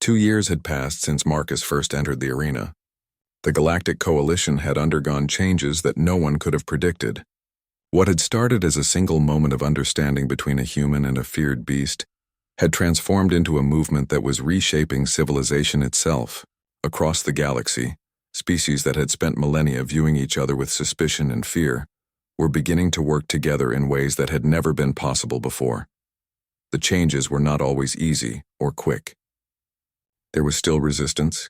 2 years had passed since Marcus first entered the arena. The Galactic Coalition had undergone changes that no one could have predicted. What had started as a single moment of understanding between a human and a feared beast had transformed into a movement that was reshaping civilization itself. Across the galaxy, species that had spent millennia viewing each other with suspicion and fear were beginning to work together in ways that had never been possible before. The changes were not always easy or quick. There was still resistance.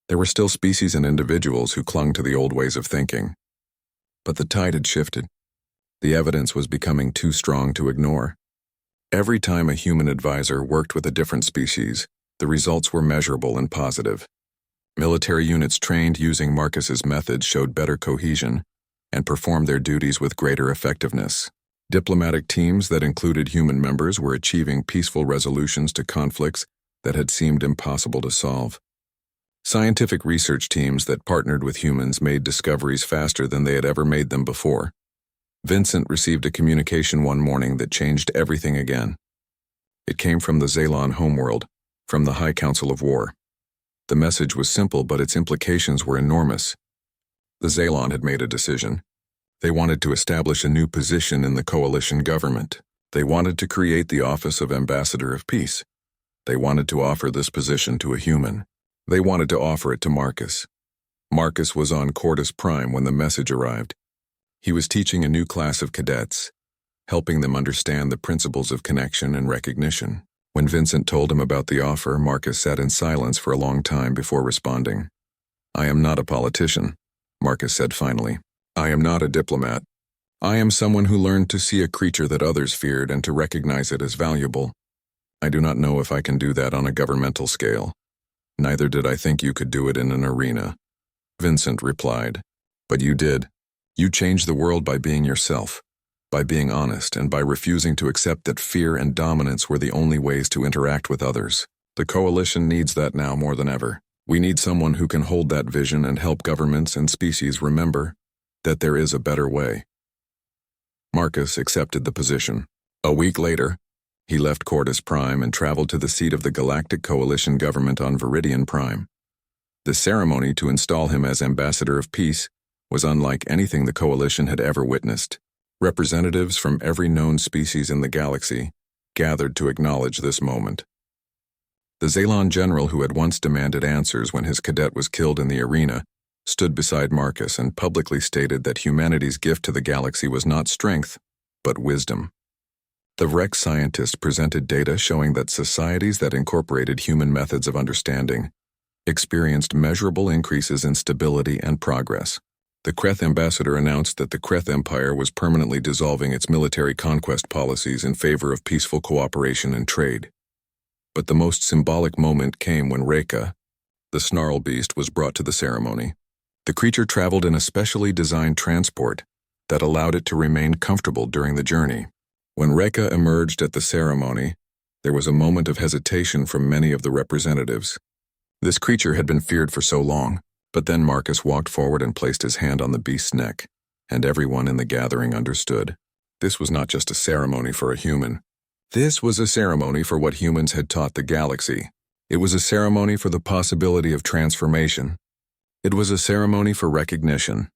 There were still species and individuals who clung to the old ways of thinking. But the tide had shifted. The evidence was becoming too strong to ignore. Every time a human advisor worked with a different species, the results were measurable and positive. Military units trained using Marcus's methods showed better cohesion and performed their duties with greater effectiveness. Diplomatic teams that included human members were achieving peaceful resolutions to conflicts that had seemed impossible to solve. Scientific research teams that partnered with humans made discoveries faster than they had ever made them before. Vincent received a communication one morning that changed everything again. It came from the Zalon homeworld, from the High Council of War. The message was simple, but its implications were enormous. The Zalon had made a decision. They wanted to establish a new position in the coalition government. They wanted to create the office of Ambassador of Peace. They wanted to offer this position to a human. They wanted to offer it to Marcus. Marcus was on Cordis Prime when the message arrived. He was teaching a new class of cadets, helping them understand the principles of connection and recognition. When Vincent told him about the offer, Marcus sat in silence for a long time before responding. "I am not a politician," Marcus said finally. "I am not a diplomat. I am someone who learned to see a creature that others feared and to recognize it as valuable. I do not know if I can do that on a governmental scale. Neither did I think you could do it in an arena." Vincent replied, "But you did. You changed the world by being yourself, by being honest, and by refusing to accept that fear and dominance were the only ways to interact with others. The coalition needs that now more than ever. We need someone who can hold that vision and help governments and species remember that there is a better way." Marcus accepted the position. A week later, he left Cordis Prime and traveled to the seat of the Galactic Coalition government on Viridian Prime. The ceremony to install him as Ambassador of Peace was unlike anything the Coalition had ever witnessed. Representatives from every known species in the galaxy gathered to acknowledge this moment. The Zalon general who had once demanded answers when his cadet was killed in the arena stood beside Marcus and publicly stated that humanity's gift to the galaxy was not strength, but wisdom. The Rex scientist presented data showing that societies that incorporated human methods of understanding experienced measurable increases in stability and progress. The Kreth ambassador announced that the Kreth Empire was permanently dissolving its military conquest policies in favor of peaceful cooperation and trade. But the most symbolic moment came when Reka, the snarl beast, was brought to the ceremony. The creature traveled in a specially designed transport that allowed it to remain comfortable during the journey. When Reka emerged at the ceremony, there was a moment of hesitation from many of the representatives. This creature had been feared for so long. But then Marcus walked forward and placed his hand on the beast's neck, and everyone in the gathering understood. This was not just a ceremony for a human. This was a ceremony for what humans had taught the galaxy. It was a ceremony for the possibility of transformation. It was a ceremony for recognition.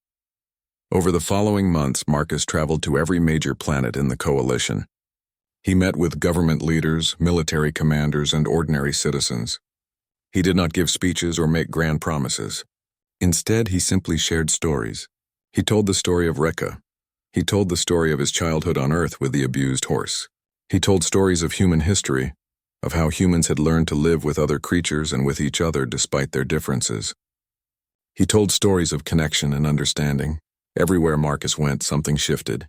Over the following months, Marcus traveled to every major planet in the Coalition. He met with government leaders, military commanders, and ordinary citizens. He did not give speeches or make grand promises. Instead, he simply shared stories. He told the story of Reka. He told the story of his childhood on Earth with the abused horse. He told stories of human history, of how humans had learned to live with other creatures and with each other despite their differences. He told stories of connection and understanding. Everywhere Marcus went, something shifted.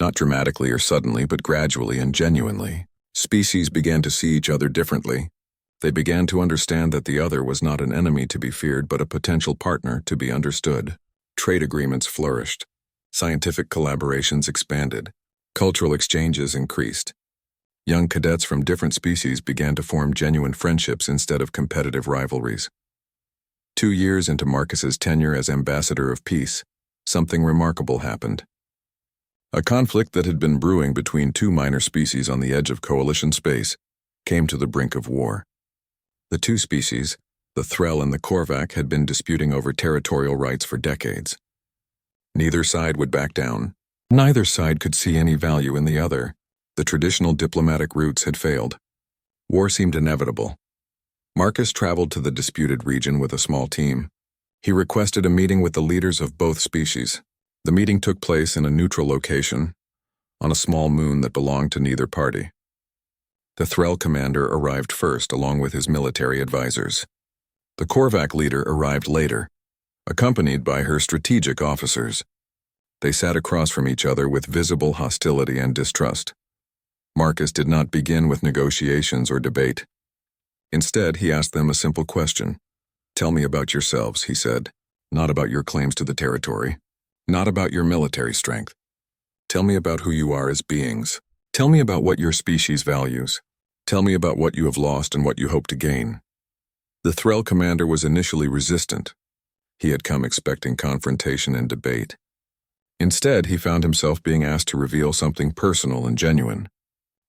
Not dramatically or suddenly, but gradually and genuinely. Species began to see each other differently. They began to understand that the other was not an enemy to be feared, but a potential partner to be understood. Trade agreements flourished. Scientific collaborations expanded. Cultural exchanges increased. Young cadets from different species began to form genuine friendships instead of competitive rivalries. 2 years into Marcus's tenure as Ambassador of Peace, something remarkable happened. A conflict that had been brewing between two minor species on the edge of Coalition space came to the brink of war. The two species, the Threll and the Korvac, had been disputing over territorial rights for decades. Neither side would back down. Neither side could see any value in the other. The traditional diplomatic routes had failed. War seemed inevitable. Marcus traveled to the disputed region with a small team. He requested a meeting with the leaders of both species. The meeting took place in a neutral location, on a small moon that belonged to neither party. The Threll commander arrived first, along with his military advisors. The Korvac leader arrived later, accompanied by her strategic officers. They sat across from each other with visible hostility and distrust. Marcus did not begin with negotiations or debate. Instead, he asked them a simple question. "Tell me about yourselves," he said. "Not about your claims to the territory. Not about your military strength. Tell me about who you are as beings. Tell me about what your species values. Tell me about what you have lost and what you hope to gain." The Threll commander was initially resistant. He had come expecting confrontation and debate. Instead, he found himself being asked to reveal something personal and genuine.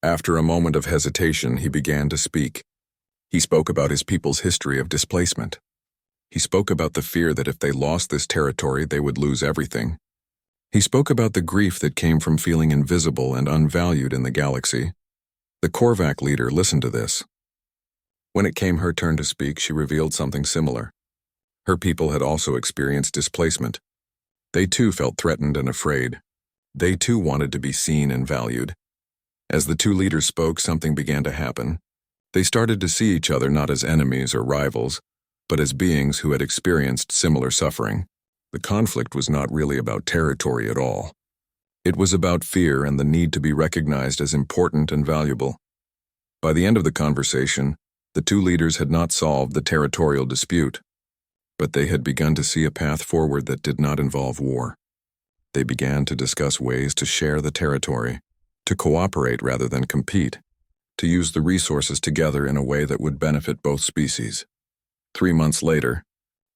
After a moment of hesitation, he began to speak. He spoke about his people's history of displacement. He spoke about the fear that if they lost this territory, they would lose everything. He spoke about the grief that came from feeling invisible and unvalued in the galaxy. The Korvac leader listened to this. When it came her turn to speak, she revealed something similar. Her people had also experienced displacement. They too felt threatened and afraid. They too wanted to be seen and valued. As the two leaders spoke, something began to happen. They started to see each other not as enemies or rivals, but as beings who had experienced similar suffering. The conflict was not really about territory at all. It was about fear and the need to be recognized as important and valuable. By the end of the conversation, the two leaders had not solved the territorial dispute, but they had begun to see a path forward that did not involve war. They began to discuss ways to share the territory, to cooperate rather than compete, to use the resources together in a way that would benefit both species. 3 months later,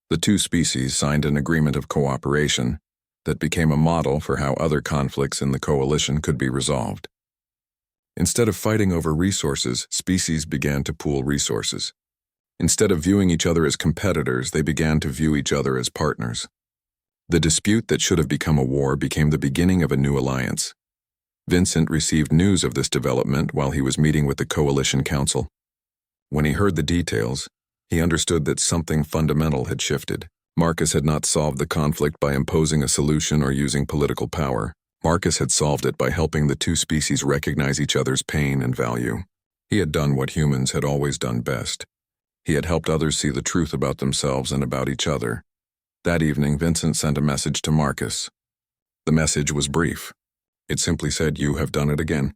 the two species signed an agreement of cooperation that became a model for how other conflicts in the coalition could be resolved. Instead of fighting over resources, species began to pool resources. Instead of viewing each other as competitors, they began to view each other as partners. The dispute that should have become a war became the beginning of a new alliance. Vincent received news of this development while he was meeting with the Coalition Council. When he heard the details, he understood that something fundamental had shifted. Marcus had not solved the conflict by imposing a solution or using political power. Marcus had solved it by helping the two species recognize each other's pain and value. He had done what humans had always done best. He had helped others see the truth about themselves and about each other. That evening, Vincent sent a message to Marcus. The message was brief. It simply said, "You have done it again.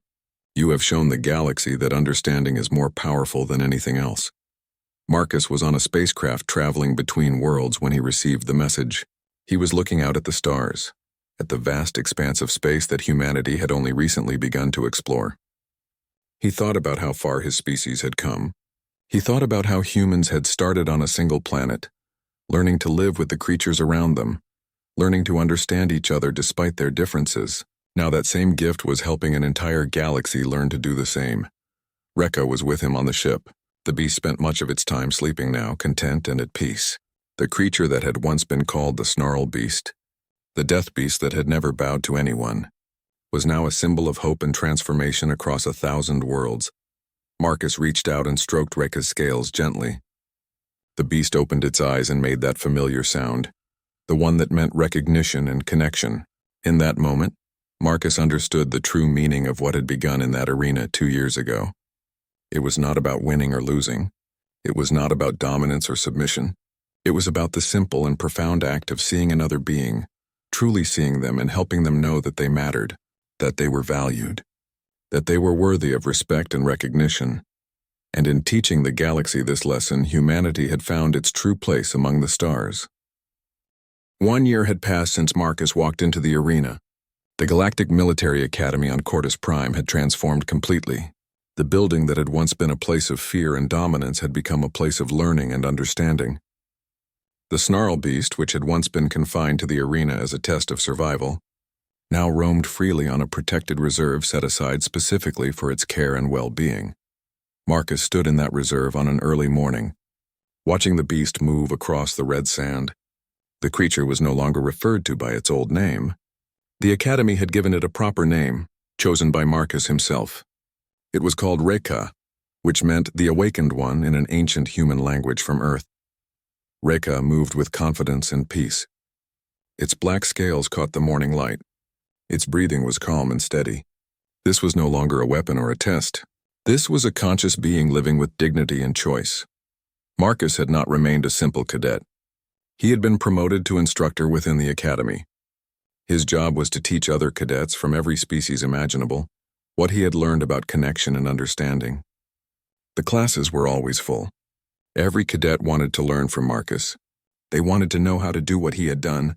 You have shown the galaxy that understanding is more powerful than anything else." Marcus was on a spacecraft traveling between worlds when he received the message. He was looking out at the stars, at the vast expanse of space that humanity had only recently begun to explore. He thought about how far his species had come. He thought about how humans had started on a single planet, learning to live with the creatures around them, learning to understand each other despite their differences. Now that same gift was helping an entire galaxy learn to do the same. Rekka was with him on the ship. The beast spent much of its time sleeping now, content and at peace. The creature that had once been called the Snarl Beast, the death beast that had never bowed to anyone, was now a symbol of hope and transformation across 1,000 worlds. Marcus reached out and stroked Rekka's scales gently. The beast opened its eyes and made that familiar sound, the one that meant recognition and connection. In that moment, Marcus understood the true meaning of what had begun in that arena 2 years ago. It was not about winning or losing. It was not about dominance or submission. It was about the simple and profound act of seeing another being, truly seeing them and helping them know that they mattered, that they were valued, that they were worthy of respect and recognition. And in teaching the galaxy this lesson, humanity had found its true place among the stars. 1 year had passed since Marcus walked into the arena. The Galactic Military Academy on Cortus Prime had transformed completely. The building that had once been a place of fear and dominance had become a place of learning and understanding. The Snarl Beast, which had once been confined to the arena as a test of survival, now roamed freely on a protected reserve set aside specifically for its care and well-being. Marcus stood in that reserve on an early morning, watching the beast move across the red sand. The creature was no longer referred to by its old name. The Academy had given it a proper name, chosen by Marcus himself. It was called Reka, which meant the Awakened One in an ancient human language from Earth. Reka moved with confidence and peace. Its black scales caught the morning light. Its breathing was calm and steady. This was no longer a weapon or a test. This was a conscious being living with dignity and choice. Marcus had not remained a simple cadet. He had been promoted to instructor within the Academy. His job was to teach other cadets from every species imaginable what he had learned about connection and understanding. The classes were always full. Every cadet wanted to learn from Marcus. They wanted to know how to do what he had done.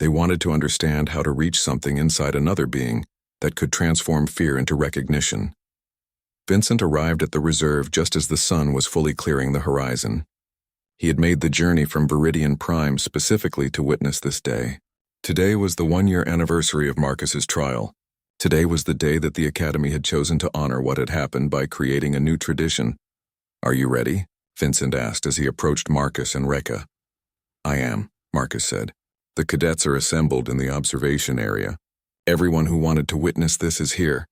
They wanted to understand how to reach something inside another being that could transform fear into recognition. Vincent arrived at the reserve just as the sun was fully clearing the horizon. He had made the journey from Viridian Prime specifically to witness this day. Today was the one-year anniversary of Marcus's trial. Today was the day that the Academy had chosen to honor what had happened by creating a new tradition. "Are you ready?" Vincent asked as he approached Marcus and Reka. "I am," Marcus said. "The cadets are assembled in the observation area. Everyone who wanted to witness this is here."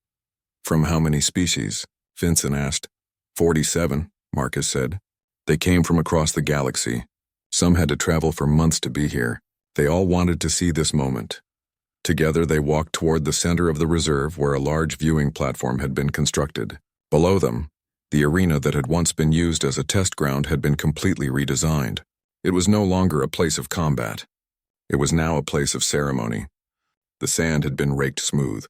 "From how many species?" Vincent asked. 47, Marcus said. "They came from across the galaxy. Some had to travel for months to be here. They all wanted to see this moment." Together they walked toward the center of the reserve where a large viewing platform had been constructed. Below them, the arena that had once been used as a test ground had been completely redesigned. It was no longer a place of combat. It was now a place of ceremony. The sand had been raked smooth.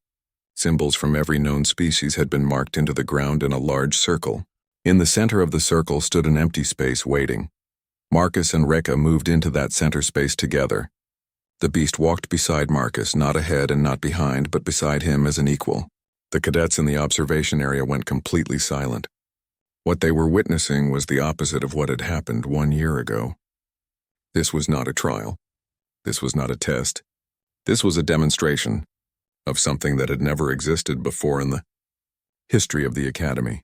Symbols from every known species had been marked into the ground in a large circle. In the center of the circle stood an empty space waiting. Marcus and Reka moved into that center space together. The beast walked beside Marcus, not ahead and not behind, but beside him as an equal. The cadets in the observation area went completely silent. What they were witnessing was the opposite of what had happened 1 year ago. This was not a trial. This was not a test. This was a demonstration of something that had never existed before in the history of the Academy.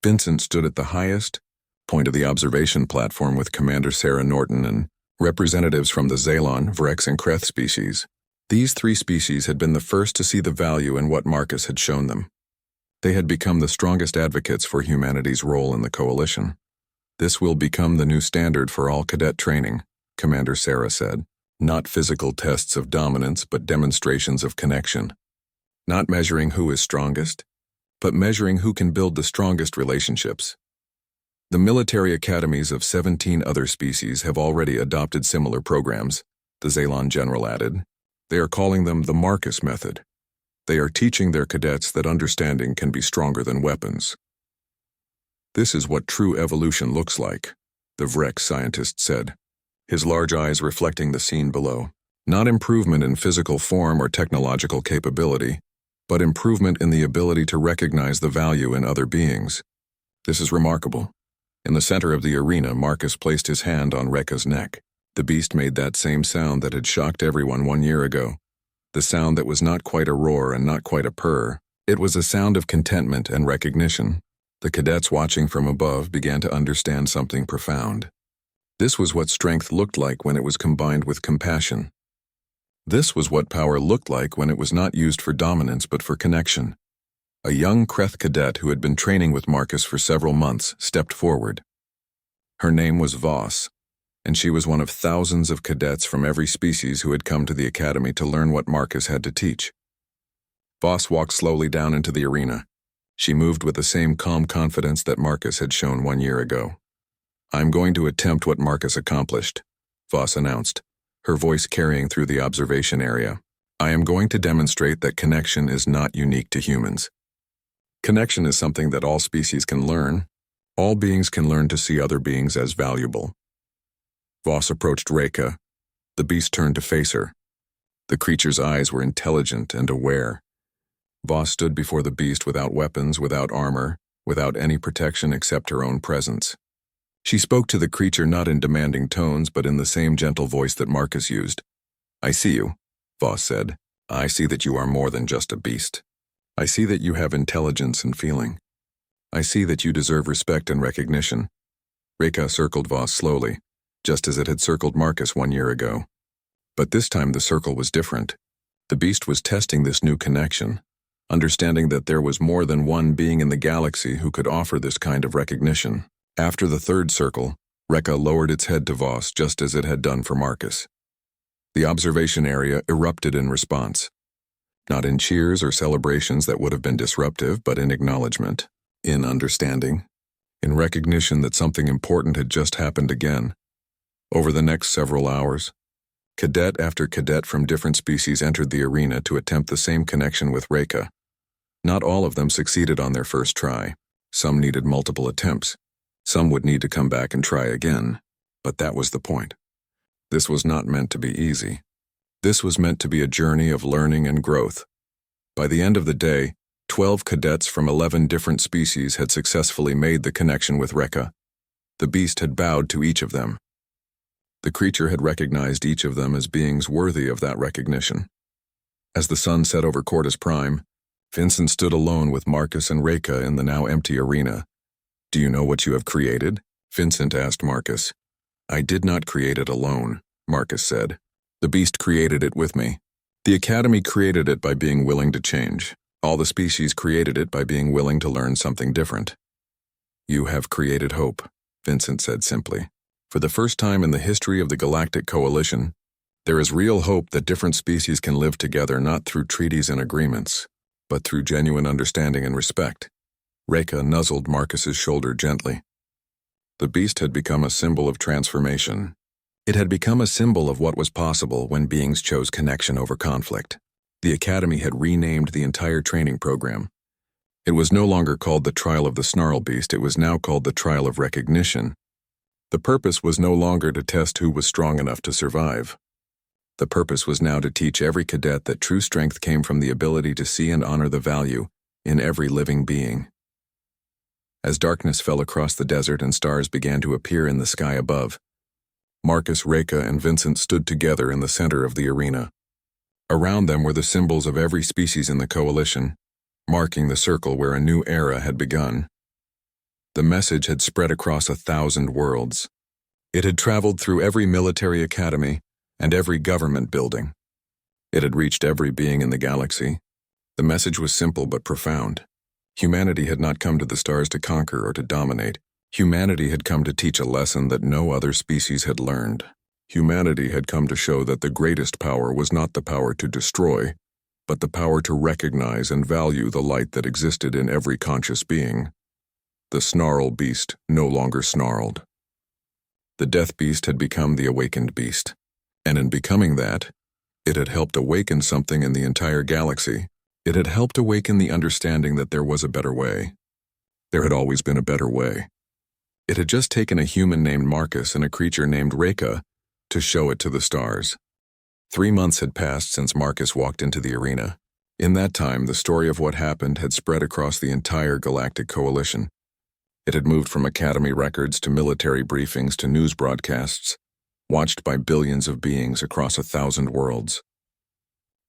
Vincent stood at the highest point of the observation platform with Commander Sarah Norton and representatives from the Zalon, Vrex, and Kreth species. These 3 species had been the first to see the value in what Marcus had shown them. They had become the strongest advocates for humanity's role in the Coalition. "This will become the new standard for all cadet training," Commander Sarah said. "Not physical tests of dominance, but demonstrations of connection. Not measuring who is strongest, but measuring who can build the strongest relationships." The military academies of 17 other species have already adopted similar programs, the Zalon general added. They are calling them the Marcus method. They are teaching their cadets that understanding can be stronger than weapons. "This is what true evolution looks like," the Vrex scientist said, his large eyes reflecting the scene below. "Not improvement in physical form or technological capability, but improvement in the ability to recognize the value in other beings. This is remarkable." In the center of the arena, Marcus placed his hand on Reka's neck. The beast made that same sound that had shocked everyone 1 year ago. The sound that was not quite a roar and not quite a purr. It was a sound of contentment and recognition. The cadets watching from above began to understand something profound. This was what strength looked like when it was combined with compassion. This was what power looked like when it was not used for dominance but for connection. A young Kreth cadet who had been training with Marcus for several months stepped forward. Her name was Voss, and she was one of thousands of cadets from every species who had come to the Academy to learn what Marcus had to teach. Voss walked slowly down into the arena. She moved with the same calm confidence that Marcus had shown 1 year ago. "I'm going to attempt what Marcus accomplished," Voss announced, her voice carrying through the observation area. "I am going to demonstrate that connection is not unique to humans. Connection is something that all species can learn. All beings can learn to see other beings as valuable." Voss approached Reka. The beast turned to face her. The creature's eyes were intelligent and aware. Voss stood before the beast without weapons, without armor, without any protection except her own presence. She spoke to the creature not in demanding tones but in the same gentle voice that Marcus used. "I see you," Voss said. "I see that you are more than just a beast. I see that you have intelligence and feeling. I see that you deserve respect and recognition. Reka circled Voss slowly, just as it had circled Marcus 1 year ago. But this time the circle was different. The beast was testing this new connection, understanding that there was more than one being in the galaxy who could offer this kind of recognition. After the third circle, Reka lowered its head to Voss just as it had done for Marcus. The observation area erupted in response. Not in cheers or celebrations that would have been disruptive, but in acknowledgement, in understanding, in recognition that something important had just happened again. Over the next several hours, cadet after cadet from different species entered the arena to attempt the same connection with Reka. Not all of them succeeded on their first try. Some needed multiple attempts. Some would need to come back and try again. But that was the point. This was not meant to be easy. This was meant to be a journey of learning and growth. By the end of the day, 12 cadets from 11 different species had successfully made the connection with Reka. The beast had bowed to each of them. The creature had recognized each of them as beings worthy of that recognition. As the sun set over Cordus Prime, Vincent stood alone with Marcus and Reka in the now empty arena. "Do you know what you have created?" Vincent asked Marcus. "I did not create it alone," Marcus said. "The beast created it with me. The Academy created it by being willing to change. All the species created it by being willing to learn something different." "You have created hope," Vincent said simply. "For the first time in the history of the Galactic Coalition, there is real hope that different species can live together not through treaties and agreements, but through genuine understanding and respect." Reka nuzzled Marcus's shoulder gently. The beast had become a symbol of transformation. It had become a symbol of what was possible when beings chose connection over conflict. The Academy had renamed the entire training program. It was no longer called the Trial of the Snarl Beast, it was now called the Trial of Recognition. The purpose was no longer to test who was strong enough to survive. The purpose was now to teach every cadet that true strength came from the ability to see and honor the value in every living being. As darkness fell across the desert and stars began to appear in the sky above, Marcus, Reka, and Vincent stood together in the center of the arena. Around them were the symbols of every species in the coalition, marking the circle where a new era had begun. The message had spread across 1,000 worlds. It had traveled through every military academy and every government building. It had reached every being in the galaxy. The message was simple but profound. Humanity had not come to the stars to conquer or to dominate. Humanity had come to teach a lesson that no other species had learned. Humanity had come to show that the greatest power was not the power to destroy, but the power to recognize and value the light that existed in every conscious being. The snarl beast no longer snarled. The death beast had become the awakened beast, and in becoming that, it had helped awaken something in the entire galaxy. It had helped awaken the understanding that there was a better way. There had always been a better way. It had just taken a human named Marcus and a creature named Reka to show it to the stars. 3 months had passed since Marcus walked into the arena. In that time, the story of what happened had spread across the entire Galactic Coalition. It had moved from Academy records to military briefings to news broadcasts, watched by billions of beings across 1,000 worlds.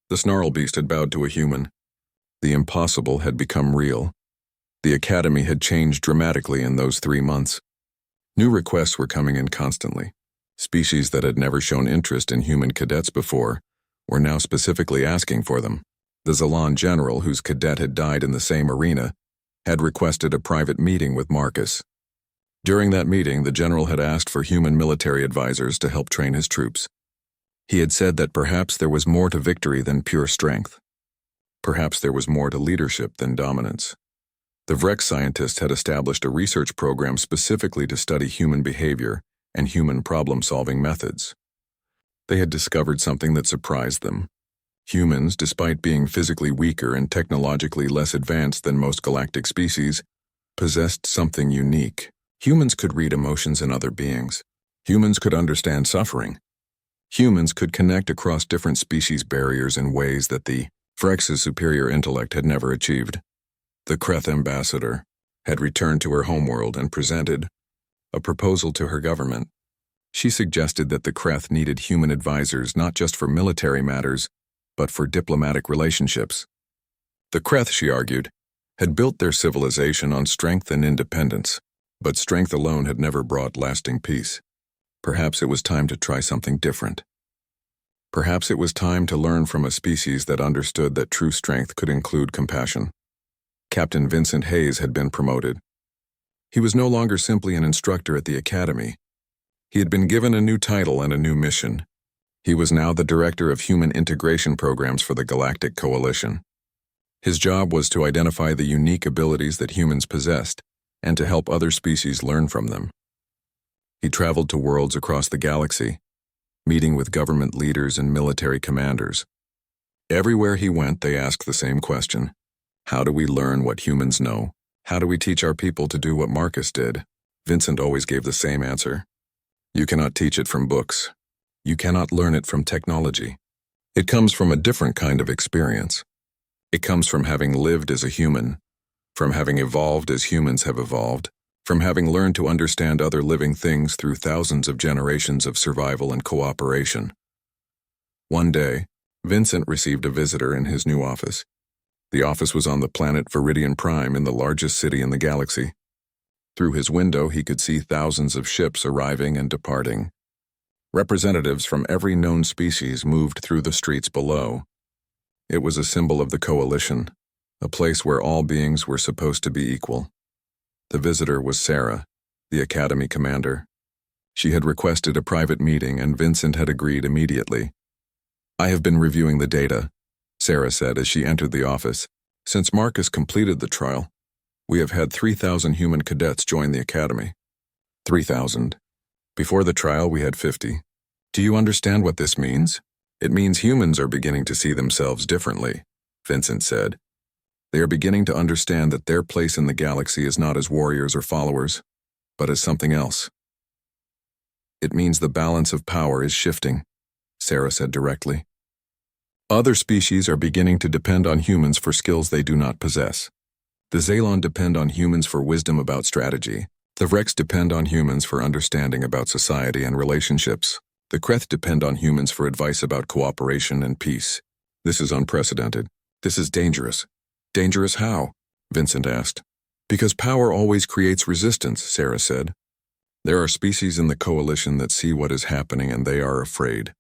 The snarl beast had bowed to a human. The impossible had become real. The Academy had changed dramatically in those 3 months. New requests were coming in constantly. Species that had never shown interest in human cadets before were now specifically asking for them. The Zalon general, whose cadet had died in the same arena, had requested a private meeting with Marcus. During that meeting, the general had asked for human military advisors to help train his troops. He had said that perhaps there was more to victory than pure strength. Perhaps there was more to leadership than dominance. The Vrex scientists had established a research program specifically to study human behavior and human problem-solving methods. They had discovered something that surprised them. Humans, despite being physically weaker and technologically less advanced than most galactic species, possessed something unique. Humans could read emotions in other beings. Humans could understand suffering. Humans could connect across different species barriers in ways that the Vrex's superior intellect had never achieved. The Kreth ambassador had returned to her homeworld and presented a proposal to her government. She suggested that the Kreth needed human advisors not just for military matters, but for diplomatic relationships. The Kreth, she argued, had built their civilization on strength and independence. But strength alone had never brought lasting peace. Perhaps it was time to try something different. Perhaps it was time to learn from a species that understood that true strength could include compassion. Captain Vincent Hayes had been promoted. He was no longer simply an instructor at the academy. He had been given a new title and a new mission. He was now the director of human integration programs for the Galactic Coalition. His job was to identify the unique abilities that humans possessed and to help other species learn from them. He traveled to worlds across the galaxy, meeting with government leaders and military commanders. Everywhere he went, they asked the same question: how do we learn what humans know? How do we teach our people to do what Marcus did? Vincent always gave the same answer: you cannot teach it from books. You cannot learn it from technology. It comes from a different kind of experience. It comes from having lived as a human, from having evolved as humans have evolved, from having learned to understand other living things through thousands of generations of survival and cooperation. One day, Vincent received a visitor in his new office. The office was on the planet Viridian Prime in the largest city in the galaxy. Through his window, he could see thousands of ships arriving and departing. Representatives from every known species moved through the streets below. It was a symbol of the Coalition, a place where all beings were supposed to be equal. The visitor was Sarah, the Academy commander. She had requested a private meeting, and Vincent had agreed immediately. "I have been reviewing the data," Sarah said as she entered the office. "Since Marcus completed the trial, we have had 3,000 human cadets join the Academy." 3,000. Before the trial, we had 50. Do you understand what this means? It means humans are beginning to see themselves differently, Vincent said. They are beginning to understand that their place in the galaxy is not as warriors or followers, but as something else. It means the balance of power is shifting, Sarah said directly. Other species are beginning to depend on humans for skills they do not possess. The Zalon depend on humans for wisdom about strategy. The Vrex depend on humans for understanding about society and relationships. The Kreth depend on humans for advice about cooperation and peace. This is unprecedented. This is dangerous. Dangerous how? Vincent asked. Because power always creates resistance, Sarah said. There are species in the Coalition that see what is happening and they are afraid.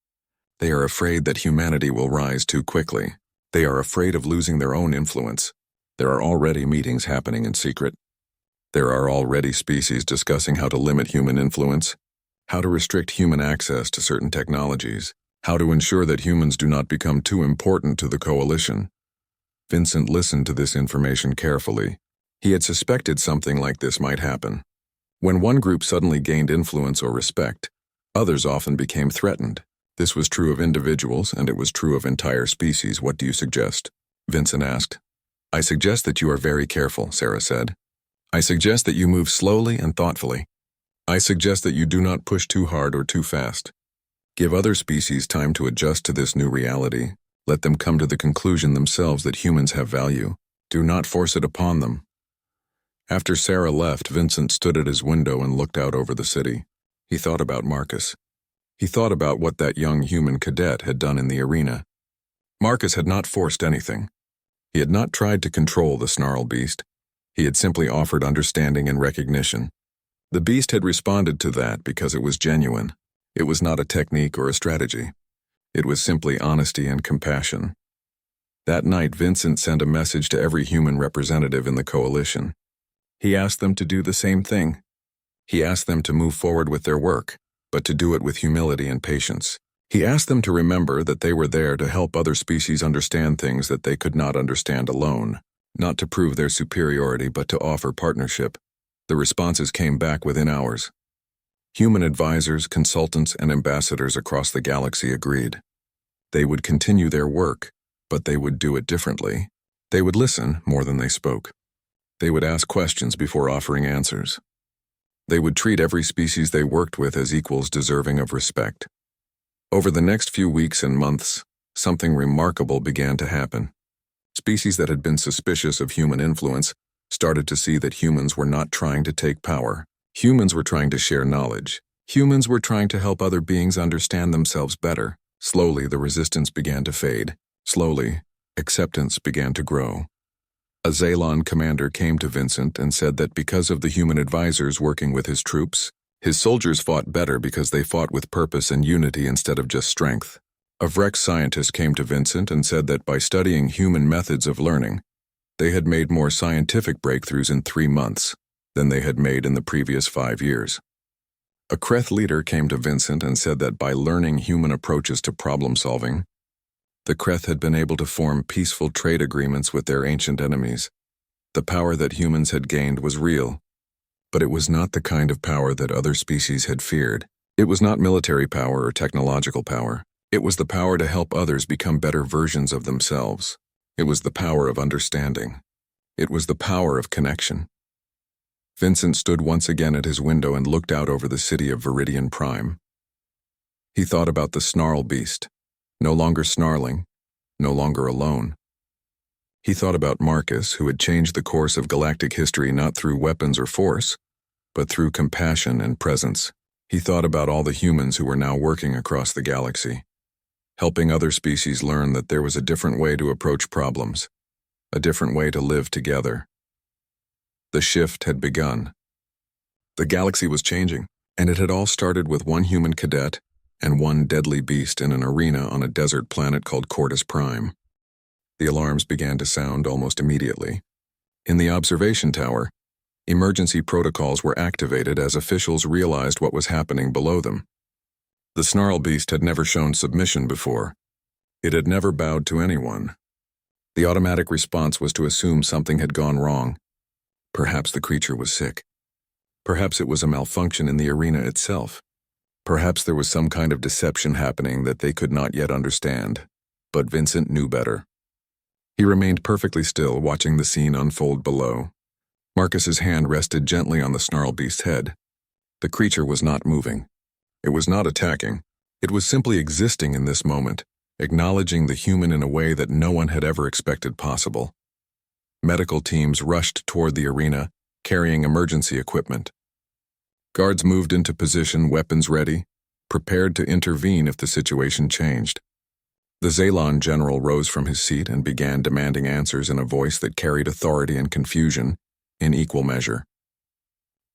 They are afraid that humanity will rise too quickly. They are afraid of losing their own influence. There are already meetings happening in secret. There are already species discussing how to limit human influence, how to restrict human access to certain technologies, how to ensure that humans do not become too important to the Coalition. Vincent listened to this information carefully. He had suspected something like this might happen. When one group suddenly gained influence or respect, others often became threatened. This was true of individuals, and it was true of entire species. What do you suggest? Vincent asked. I suggest that you are very careful, Sarah said. I suggest that you move slowly and thoughtfully. I suggest that you do not push too hard or too fast. Give other species time to adjust to this new reality. Let them come to the conclusion themselves that humans have value. Do not force it upon them. After Sarah left, Vincent stood at his window and looked out over the city. He thought about Marcus. He thought about what that young human cadet had done in the arena. Marcus had not forced anything. He had not tried to control the snarl beast. He had simply offered understanding and recognition. The beast had responded to that because it was genuine. It was not a technique or a strategy. It was simply honesty and compassion. That night, Vincent sent a message to every human representative in the Coalition. He asked them to do the same thing. He asked them to move forward with their work, but to do it with humility and patience. He asked them to remember that they were there to help other species understand things that they could not understand alone, not to prove their superiority but to offer partnership. The responses came back within hours. Human advisors, consultants, and ambassadors across the galaxy agreed. They would continue their work, but they would do it differently. They would listen more than they spoke. They would ask questions before offering answers. They would treat every species they worked with as equals deserving of respect. Over the next few weeks and months, something remarkable began to happen. Species that had been suspicious of human influence started to see that humans were not trying to take power. Humans were trying to share knowledge. Humans were trying to help other beings understand themselves better. Slowly, the resistance began to fade. Slowly, acceptance began to grow. A Zalon commander came to Vincent and said that because of the human advisors working with his troops, his soldiers fought better because they fought with purpose and unity instead of just strength. A Vrex scientist came to Vincent and said that by studying human methods of learning, they had made more scientific breakthroughs in 3 months than they had made in the previous 5 years. A Kreth leader came to Vincent and said that by learning human approaches to problem solving, the Kreth had been able to form peaceful trade agreements with their ancient enemies. The power that humans had gained was real, but it was not the kind of power that other species had feared. It was not military power or technological power. It was the power to help others become better versions of themselves. It was the power of understanding. It was the power of connection. Vincent stood once again at his window and looked out over the city of Viridian Prime. He thought about the snarl beast, no longer snarling, no longer alone. He thought about Marcus, who had changed the course of galactic history not through weapons or force, but through compassion and presence. He thought about all the humans who were now working across the galaxy, helping other species learn that there was a different way to approach problems, a different way to live together. The shift had begun. The galaxy was changing, and it had all started with one human cadet and one deadly beast in an arena on a desert planet called Cordus Prime. The alarms began to sound almost immediately. In the observation tower, emergency protocols were activated as officials realized what was happening below them. The snarl beast had never shown submission before. It had never bowed to anyone. The automatic response was to assume something had gone wrong. Perhaps the creature was sick. Perhaps it was a malfunction in the arena itself. Perhaps there was some kind of deception happening that they could not yet understand. But Vincent knew better. He remained perfectly still, watching the scene unfold below. Marcus's hand rested gently on the snarl beast's head. The creature was not moving. It was not attacking. It was simply existing in this moment, acknowledging the human in a way that no one had ever expected possible. Medical teams rushed toward the arena, carrying emergency equipment. Guards moved into position, weapons ready, prepared to intervene if the situation changed. The Zalon general rose from his seat and began demanding answers in a voice that carried authority and confusion in equal measure.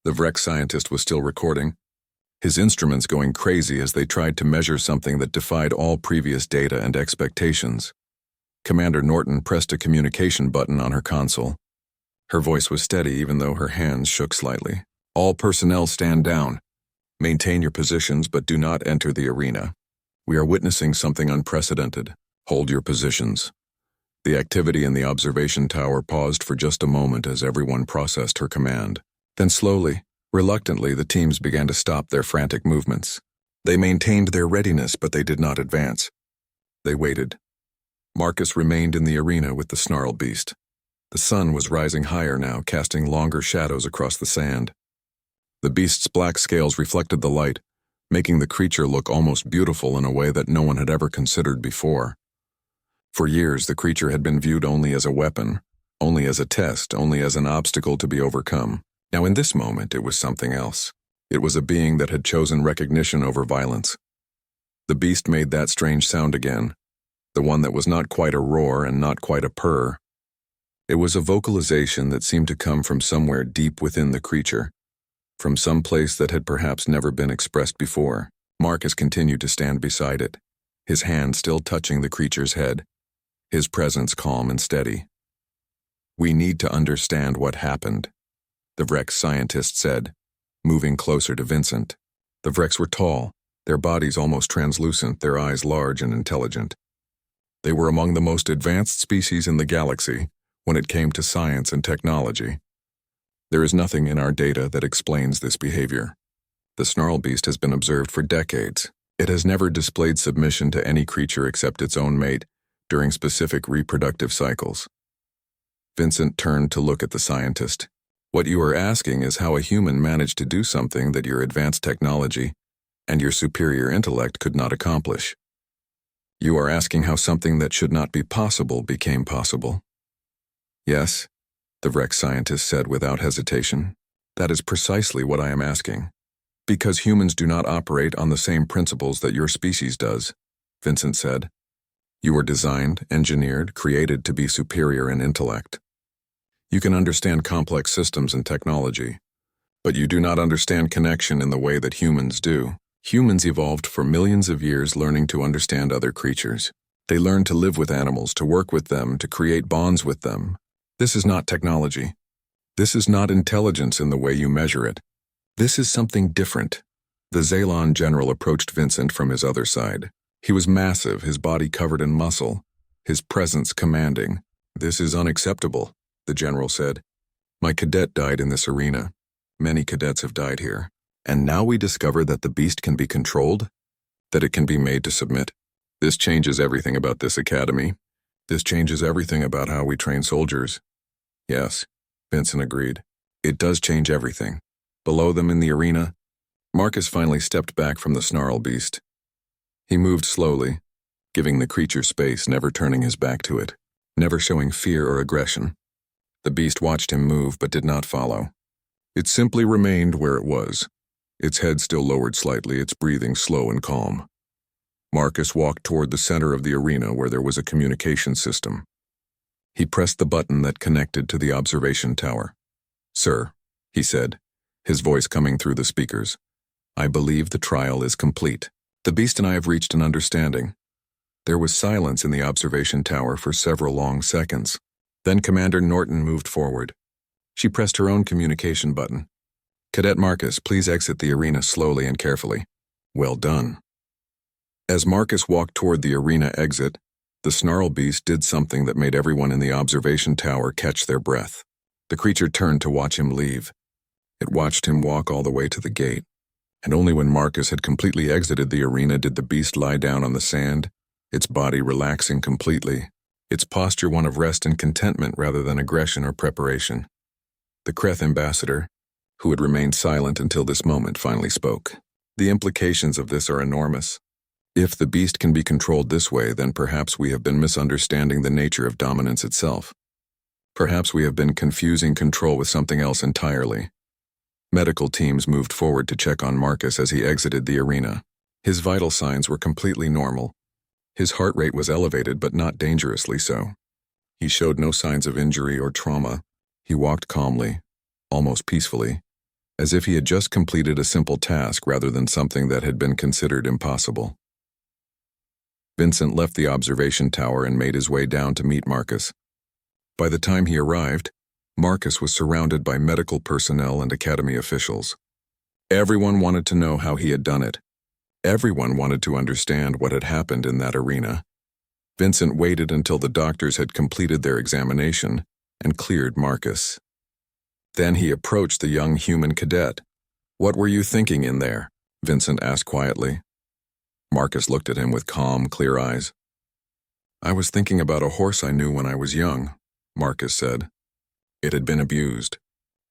The Vrex scientist was still recording, his instruments going crazy as they tried to measure something that defied all previous data and expectations. Commander Norton pressed a communication button on her console. Her voice was steady even though her hands shook slightly. All personnel stand down. Maintain your positions but do not enter the arena. We are witnessing something unprecedented. Hold your positions. The activity in the observation tower paused for just a moment as everyone processed her command. Then slowly, reluctantly, the teams began to stop their frantic movements. They maintained their readiness, but they did not advance. They waited. Marcus remained in the arena with the snarl beast. The sun was rising higher now, casting longer shadows across the sand. The beast's black scales reflected the light, making the creature look almost beautiful in a way that no one had ever considered before. For years, the creature had been viewed only as a weapon, only as a test, only as an obstacle to be overcome. Now in this moment, it was something else. It was a being that had chosen recognition over violence. The beast made that strange sound again, the one that was not quite a roar and not quite a purr. It was a vocalization that seemed to come from somewhere deep within the creature, from some place that had perhaps never been expressed before. Marcus continued to stand beside it, his hand still touching the creature's head, his presence calm and steady. "We need to understand what happened," the Vrex scientist said, moving closer to Vincent. The Vrex were tall, their bodies almost translucent, their eyes large and intelligent. They were among the most advanced species in the galaxy when it came to science and technology. There is nothing in our data that explains this behavior. The snarl beast has been observed for decades. It has never displayed submission to any creature except its own mate during specific reproductive cycles. Vincent turned to look at the scientist. "What you are asking is how a human managed to do something that your advanced technology and your superior intellect could not accomplish. You are asking how something that should not be possible became possible." "Yes," the Vrex scientist said without hesitation. "That is precisely what I am asking. Because humans do not operate on the same principles that your species does," Vincent said. "You were designed, engineered, created to be superior in intellect. You can understand complex systems and technology, but you do not understand connection in the way that humans do. Humans evolved for millions of years learning to understand other creatures. They learned to live with animals, to work with them, to create bonds with them. This is not technology. This is not intelligence in the way you measure it. This is something different. The Zalon general approached Vincent from his other side. He was massive, his body covered in muscle, his presence commanding. "This is unacceptable," the general said. "My cadet died in this arena. Many cadets have died here. And now we discover that the beast can be controlled? That it can be made to submit? This changes everything about this academy. This changes everything about how we train soldiers." "Yes," Vincent agreed. "It does change everything." Below them in the arena, Marcus finally stepped back from the snarl beast. He moved slowly, giving the creature space, never turning his back to it, never showing fear or aggression. The beast watched him move but did not follow. It simply remained where it was, its head still lowered slightly, its breathing slow and calm. Marcus walked toward the center of the arena where there was a communication system. He pressed the button that connected to the observation tower. "Sir," he said, his voice coming through the speakers, "I believe the trial is complete. The beast and I have reached an understanding." There was silence in the observation tower for several long seconds. Then Commander Norton moved forward. She pressed her own communication button. "Cadet Marcus, please exit the arena slowly and carefully." "Well done." As Marcus walked toward the arena exit, the snarl beast did something that made everyone in the observation tower catch their breath. The creature turned to watch him leave. It watched him walk all the way to the gate, and only when Marcus had completely exited the arena did the beast lie down on the sand, its body relaxing completely, its posture one of rest and contentment rather than aggression or preparation. The Kreth ambassador, who had remained silent until this moment, finally spoke. "The implications of this are enormous. If the beast can be controlled this way, then perhaps we have been misunderstanding the nature of dominance itself. Perhaps we have been confusing control with something else entirely." Medical teams moved forward to check on Marcus as he exited the arena. His vital signs were completely normal. His heart rate was elevated but not dangerously so. He showed no signs of injury or trauma. He walked calmly, almost peacefully, as if he had just completed a simple task rather than something that had been considered impossible. Vincent left the observation tower and made his way down to meet Marcus. By the time he arrived, Marcus was surrounded by medical personnel and academy officials. Everyone wanted to know how he had done it. Everyone wanted to understand what had happened in that arena. Vincent waited until the doctors had completed their examination and cleared Marcus. Then he approached the young human cadet. "What were you thinking in there?" Vincent asked quietly. Marcus looked at him with calm, clear eyes. "I was thinking about a horse I knew when I was young," Marcus said. "It had been abused.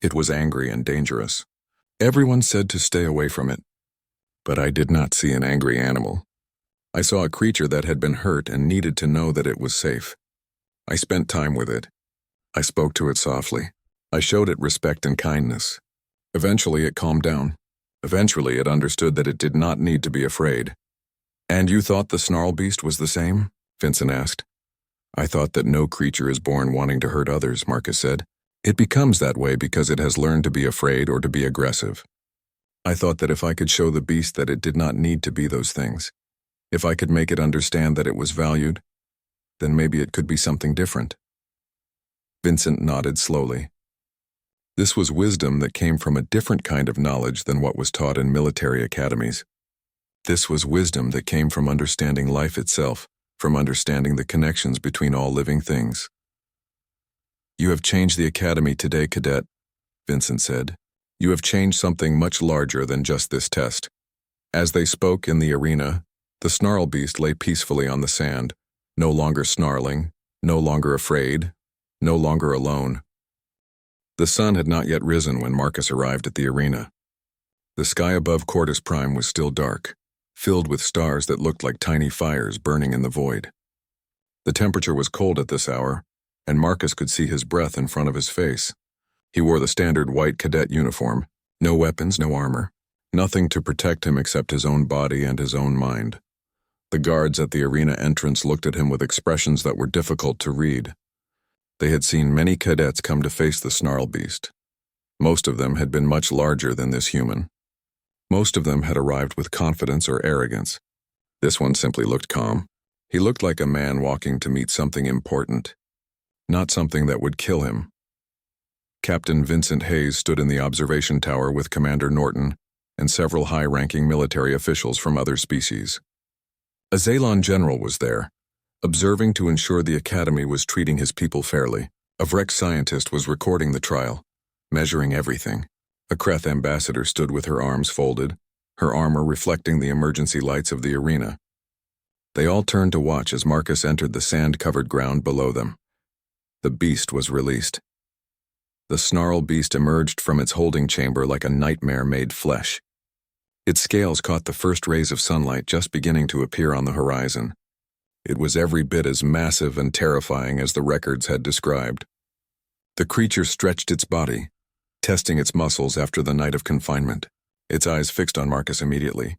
It was angry and dangerous. Everyone said to stay away from it. But I did not see an angry animal. I saw a creature that had been hurt and needed to know that it was safe. I spent time with it. I spoke to it softly. I showed it respect and kindness. Eventually it calmed down. Eventually it understood that it did not need to be afraid." "And you thought the snarl beast was the same?" Vincent asked. "I thought that no creature is born wanting to hurt others," Marcus said. "It becomes that way because it has learned to be afraid or to be aggressive. I thought that if I could show the beast that it did not need to be those things, if I could make it understand that it was valued, then maybe it could be something different." Vincent nodded slowly. This was wisdom that came from a different kind of knowledge than what was taught in military academies. This was wisdom that came from understanding life itself, from understanding the connections between all living things. "You have changed the academy today, cadet," Vincent said. "You have changed something much larger than just this test." As they spoke in the arena, the snarl beast lay peacefully on the sand, no longer snarling, no longer afraid, no longer alone. The sun had not yet risen when Marcus arrived at the arena. The sky above Quartus Prime was still dark, filled with stars that looked like tiny fires burning in the void. The temperature was cold at this hour, and Marcus could see his breath in front of his face. He wore the standard white cadet uniform, no weapons, no armor, nothing to protect him except his own body and his own mind. The guards at the arena entrance looked at him with expressions that were difficult to read. They had seen many cadets come to face the snarl beast. Most of them had been much larger than this human. Most of them had arrived with confidence or arrogance. This one simply looked calm. He looked like a man walking to meet something important, not something that would kill him. Captain Vincent Hayes stood in the observation tower with Commander Norton and several high-ranking military officials from other species. A Zalon general was there, observing to ensure the Academy was treating his people fairly. A Vrek scientist was recording the trial, measuring everything. A Kreth ambassador stood with her arms folded, her armor reflecting the emergency lights of the arena. They all turned to watch as Marcus entered the sand-covered ground below them. The beast was released. The snarl beast emerged from its holding chamber like a nightmare made flesh. Its scales caught the first rays of sunlight just beginning to appear on the horizon. It was every bit as massive and terrifying as the records had described. The creature stretched its body, testing its muscles after the night of confinement, its eyes fixed on Marcus immediately.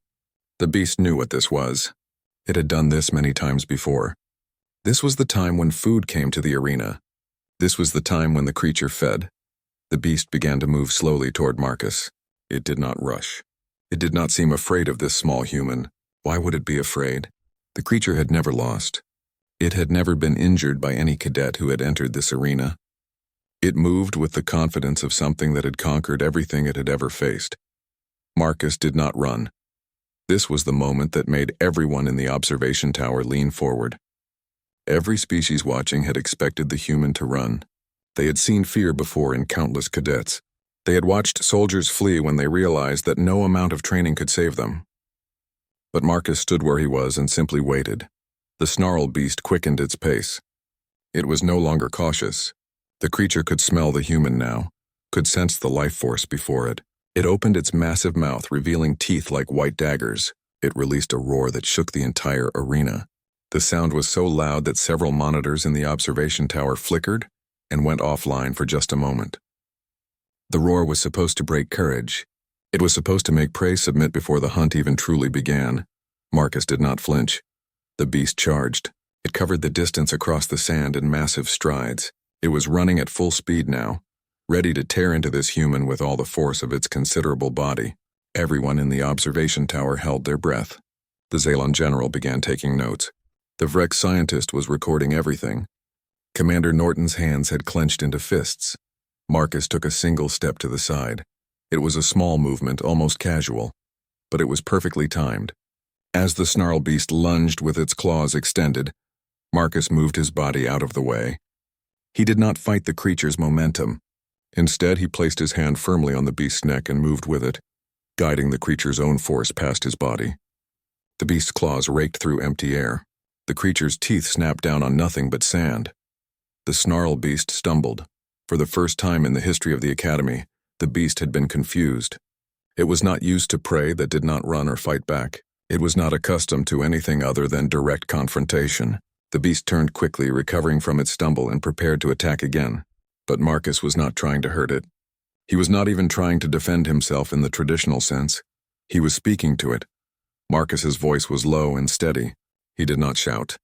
The beast knew what this was. It had done this many times before. This was the time when food came to the arena. This was the time when the creature fed. The beast began to move slowly toward Marcus. It did not rush. It did not seem afraid of this small human. Why would it be afraid? The creature had never lost. It had never been injured by any cadet who had entered this arena. It moved with the confidence of something that had conquered everything it had ever faced. Marcus did not run. This was the moment that made everyone in the observation tower lean forward. Every species watching had expected the human to run. They had seen fear before in countless cadets. They had watched soldiers flee when they realized that no amount of training could save them. But Marcus stood where he was and simply waited. The snarl beast quickened its pace. It was no longer cautious. The creature could smell the human now, could sense the life force before it. It opened its massive mouth, revealing teeth like white daggers. It released a roar that shook the entire arena. The sound was so loud that several monitors in the observation tower flickered and went offline for just a moment. The roar was supposed to break courage. It was supposed to make prey submit before the hunt even truly began. Marcus did not flinch. The beast charged. It covered the distance across the sand in massive strides. It was running at full speed now, ready to tear into this human with all the force of its considerable body. Everyone in the observation tower held their breath. The Zalon general began taking notes. The Vrek scientist was recording everything. Commander Norton's hands had clenched into fists. Marcus took a single step to the side. It was a small movement, almost casual, but it was perfectly timed. As the snarl beast lunged with its claws extended, Marcus moved his body out of the way. He did not fight the creature's momentum. Instead, he placed his hand firmly on the beast's neck and moved with it, guiding the creature's own force past his body. The beast's claws raked through empty air. The creature's teeth snapped down on nothing but sand. The snarl beast stumbled. For the first time in the history of the Academy, the beast had been confused. It was not used to prey that did not run or fight back. It was not accustomed to anything other than direct confrontation. The beast turned quickly, recovering from its stumble, and prepared to attack again. But Marcus was not trying to hurt it. He was not even trying to defend himself in the traditional sense. He was speaking to it. Marcus's voice was low and steady. He did not shout.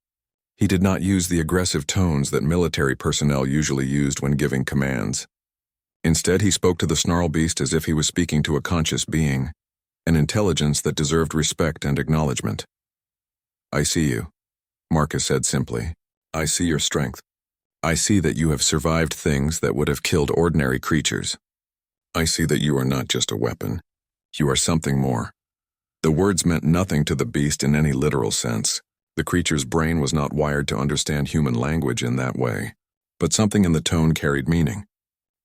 He did not use the aggressive tones that military personnel usually used when giving commands. Instead, he spoke to the snarl beast as if he was speaking to a conscious being, an intelligence that deserved respect and acknowledgement. "I see you," Marcus said simply. "I see your strength. I see that you have survived things that would have killed ordinary creatures. I see that you are not just a weapon. You are something more." The words meant nothing to the beast in any literal sense. The creature's brain was not wired to understand human language in that way, but something in the tone carried meaning.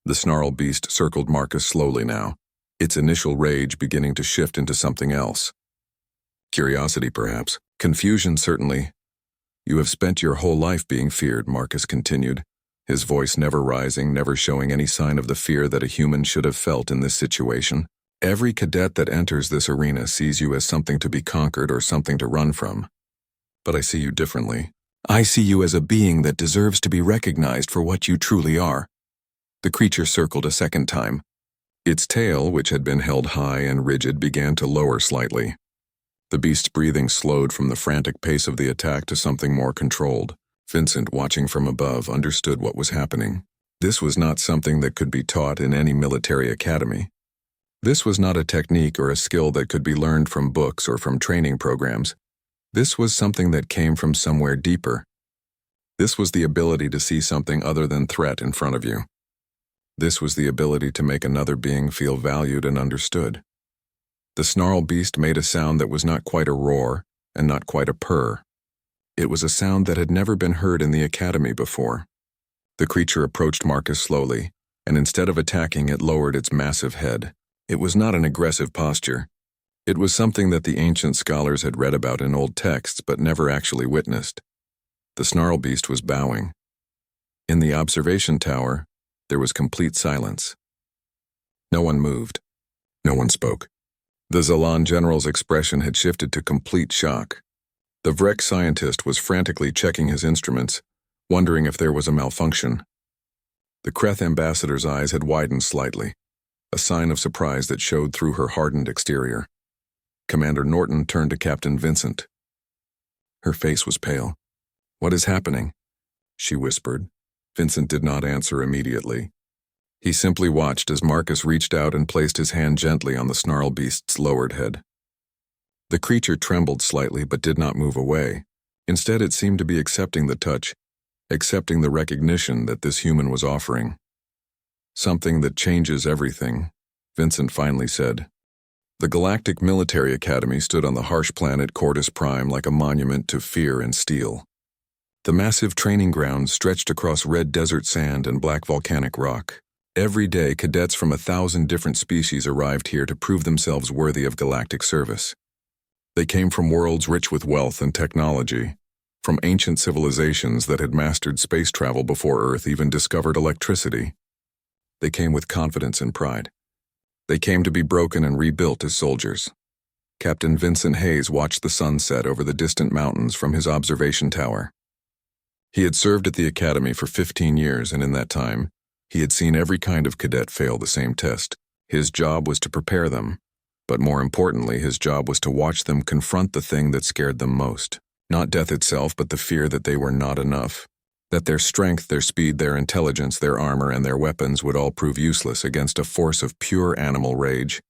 The snarl beast circled Marcus slowly now, its initial rage beginning to shift into something else. Curiosity, perhaps. Confusion, certainly. "You have spent your whole life being feared," Marcus continued, his voice never rising, never showing any sign of the fear that a human should have felt in this situation. "Every cadet that enters this arena sees you as something to be conquered or something to run from. But I see you differently. I see you as a being that deserves to be recognized for what you truly are." The creature circled a second time. Its tail, which had been held high and rigid, began to lower slightly. The beast's breathing slowed from the frantic pace of the attack to something more controlled. Vincent, watching from above, understood what was happening. This was not something that could be taught in any military academy. This was not a technique or a skill that could be learned from books or from training programs. This was something that came from somewhere deeper. This was the ability to see something other than threat in front of you. This was the ability to make another being feel valued and understood. The snarl beast made a sound that was not quite a roar and not quite a purr. It was a sound that had never been heard in the academy before. The creature approached Marcus slowly, and instead of attacking, it lowered its massive head. It was not an aggressive posture. It was something that the ancient scholars had read about in old texts but never actually witnessed. The snarl beast was bowing. In the observation tower, there was complete silence. No one moved. No one spoke. The Zalan general's expression had shifted to complete shock. The Vrek scientist was frantically checking his instruments, wondering if there was a malfunction. The Kreth ambassador's eyes had widened slightly, a sign of surprise that showed through her hardened exterior. Commander Norton turned to Captain Vincent. Her face was pale. "What is happening?" she whispered. Vincent did not answer immediately. He simply watched as Marcus reached out and placed his hand gently on the snarl beast's lowered head. The creature trembled slightly but did not move away. Instead, it seemed to be accepting the touch, accepting the recognition that this human was offering. "Something that changes everything," Vincent finally said. The Galactic Military Academy stood on the harsh planet Cordis Prime like a monument to fear and steel. The massive training grounds stretched across red desert sand and black volcanic rock. Every day, cadets from 1,000 different species arrived here to prove themselves worthy of galactic service. They came from worlds rich with wealth and technology, from ancient civilizations that had mastered space travel before Earth even discovered electricity. They came with confidence and pride. They came to be broken and rebuilt as soldiers. Captain Vincent Hayes watched the sun set over the distant mountains from his observation tower. He had served at the academy for 15 years, and in that time, he had seen every kind of cadet fail the same test. His job was to prepare them, but more importantly, his job was to watch them confront the thing that scared them most. Not death itself, but the fear that they were not enough. That their strength, their speed, their intelligence, their armor, and their weapons would all prove useless against a force of pure animal rage.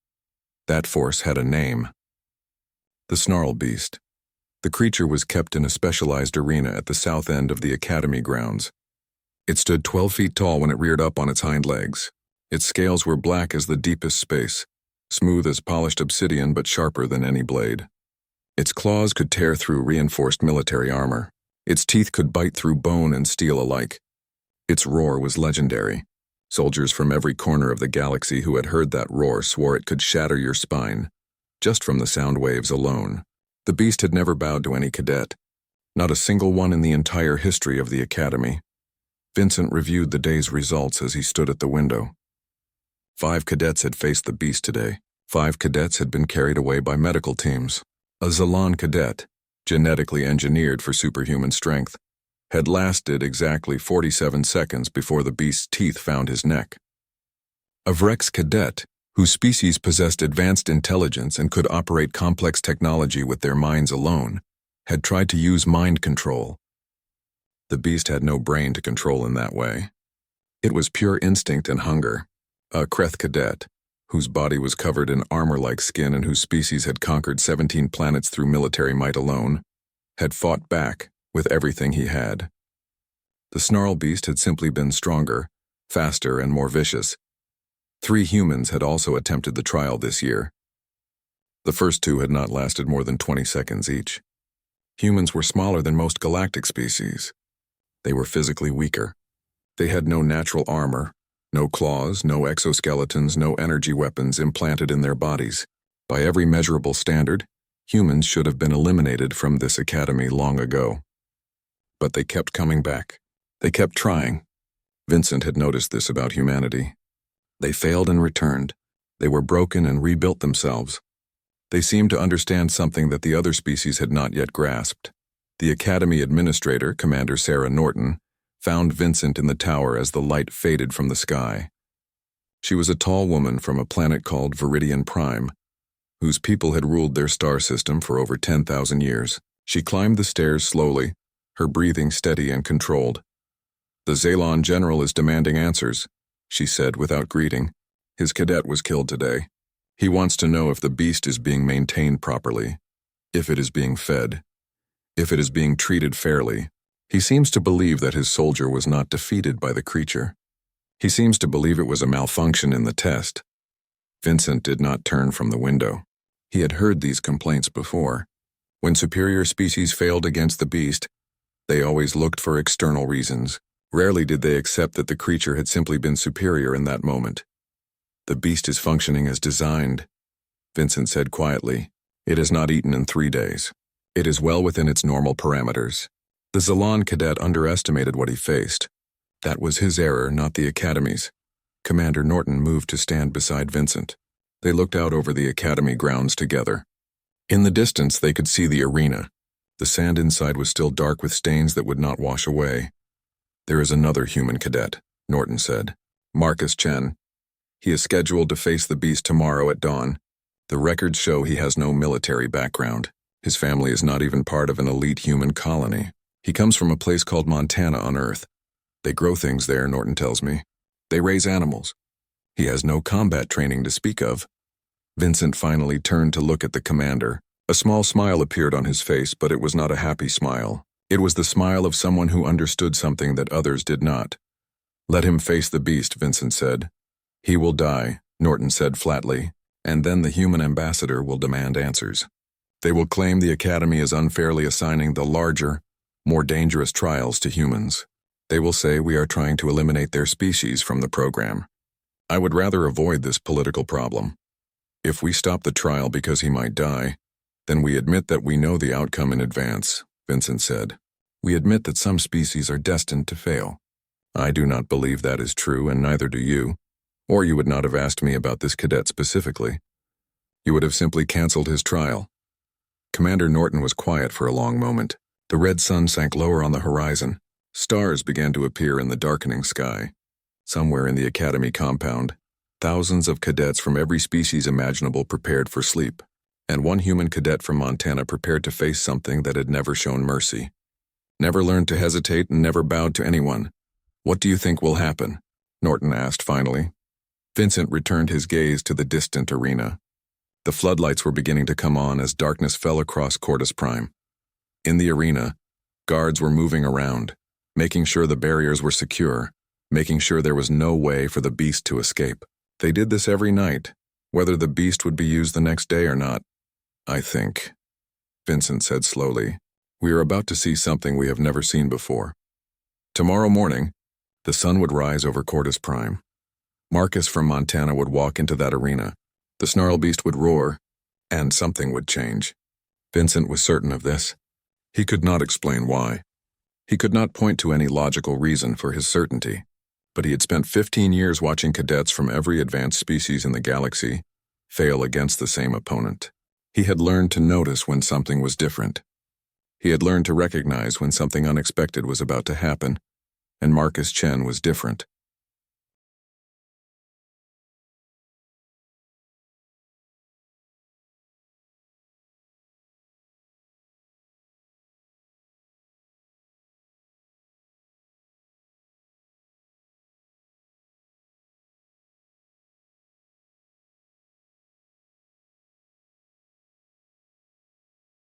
That force had a name. The snarl beast. The creature was kept in a specialized arena at the south end of the academy grounds. It stood 12 feet tall when it reared up on its hind legs. Its scales were black as the deepest space, smooth as polished obsidian but sharper than any blade. Its claws could tear through reinforced military armor. Its teeth could bite through bone and steel alike. Its roar was legendary. Soldiers from every corner of the galaxy who had heard that roar swore it could shatter your spine, just from the sound waves alone. The beast had never bowed to any cadet, not a single one in the entire history of the academy. Vincent reviewed the day's results as he stood at the window. 5 cadets had faced the beast today. 5 cadets had been carried away by medical teams. A Zalan cadet, genetically engineered for superhuman strength, had lasted exactly 47 seconds before the beast's teeth found his neck. A Vrex cadet, whose species possessed advanced intelligence and could operate complex technology with their minds alone, had tried to use mind control. The beast had no brain to control in that way. It was pure instinct and hunger. A Kreth cadet, whose body was covered in armor-like skin and whose species had conquered 17 planets through military might alone, had fought back with everything he had. The snarl beast had simply been stronger, faster, and more vicious. 3 humans had also attempted the trial this year. The first 2 had not lasted more than 20 seconds each. Humans were smaller than most galactic species. They were physically weaker. They had no natural armor, no claws, no exoskeletons, no energy weapons implanted in their bodies. By every measurable standard, humans should have been eliminated from this academy long ago. But they kept coming back. They kept trying. Vincent had noticed this about humanity. They failed and returned. They were broken and rebuilt themselves. They seemed to understand something that the other species had not yet grasped. The Academy Administrator, Commander Sarah Norton, found Vincent in the tower as the light faded from the sky. She was a tall woman from a planet called Viridian Prime, whose people had ruled their star system for over 10,000 years. She climbed the stairs slowly, her breathing steady and controlled. "The Zalon General is demanding answers," she said without greeting. "His cadet was killed today. He wants to know if the beast is being maintained properly, if it is being fed, if it is being treated fairly. He seems to believe that his soldier was not defeated by the creature. He seems to believe it was a malfunction in the test." Vincent did not turn from the window. He had heard these complaints before. When superior species failed against the beast, they always looked for external reasons. Rarely did they accept that the creature had simply been superior in that moment. "The beast is functioning as designed," Vincent said quietly. "It has not eaten in 3 days. It is well within its normal parameters." The Zalon cadet underestimated what he faced. That was his error, not the Academy's. Commander Norton moved to stand beside Vincent. They looked out over the Academy grounds together. In the distance, they could see the arena. The sand inside was still dark with stains that would not wash away. "There is another human cadet," Norton said. "Marcus Chen. He is scheduled to face the beast tomorrow at dawn. The records show he has no military background. His family is not even part of an elite human colony. He comes from a place called Montana on Earth. They grow things there, Norton tells me. They raise animals. He has no combat training to speak of." Vincent finally turned to look at the commander. A small smile appeared on his face, but it was not a happy smile. It was the smile of someone who understood something that others did not. "Let him face the beast," Vincent said. "He will die," Norton said flatly, "and then the human ambassador will demand answers. They will claim the Academy is unfairly assigning the larger, more dangerous trials to humans. They will say we are trying to eliminate their species from the program. I would rather avoid this political problem. If we stop the trial because he might die, then we admit that we know the outcome in advance," Vincent said. "We admit that some species are destined to fail. I do not believe that is true, and neither do you, or you would not have asked me about this cadet specifically. You would have simply canceled his trial." Commander Norton was quiet for a long moment. The red sun sank lower on the horizon. Stars began to appear in the darkening sky. Somewhere in the Academy compound, thousands of cadets from every species imaginable prepared for sleep, and one human cadet from Montana prepared to face something that had never shown mercy. Never learned to hesitate and never bowed to anyone. "What do you think will happen?" Norton asked finally. Vincent returned his gaze to the distant arena. The floodlights were beginning to come on as darkness fell across Cordis Prime. In the arena, guards were moving around, making sure the barriers were secure, making sure there was no way for the beast to escape. They did this every night, whether the beast would be used the next day or not. "I think," Vincent said slowly, "we are about to see something we have never seen before." Tomorrow morning, the sun would rise over Cordis Prime. Marcus from Montana would walk into that arena. The snarl beast would roar, and something would change. Vincent was certain of this. He could not explain why. He could not point to any logical reason for his certainty, but he had spent 15 years watching cadets from every advanced species in the galaxy fail against the same opponent. He had learned to notice when something was different. He had learned to recognize when something unexpected was about to happen, and Marcus Chen was different.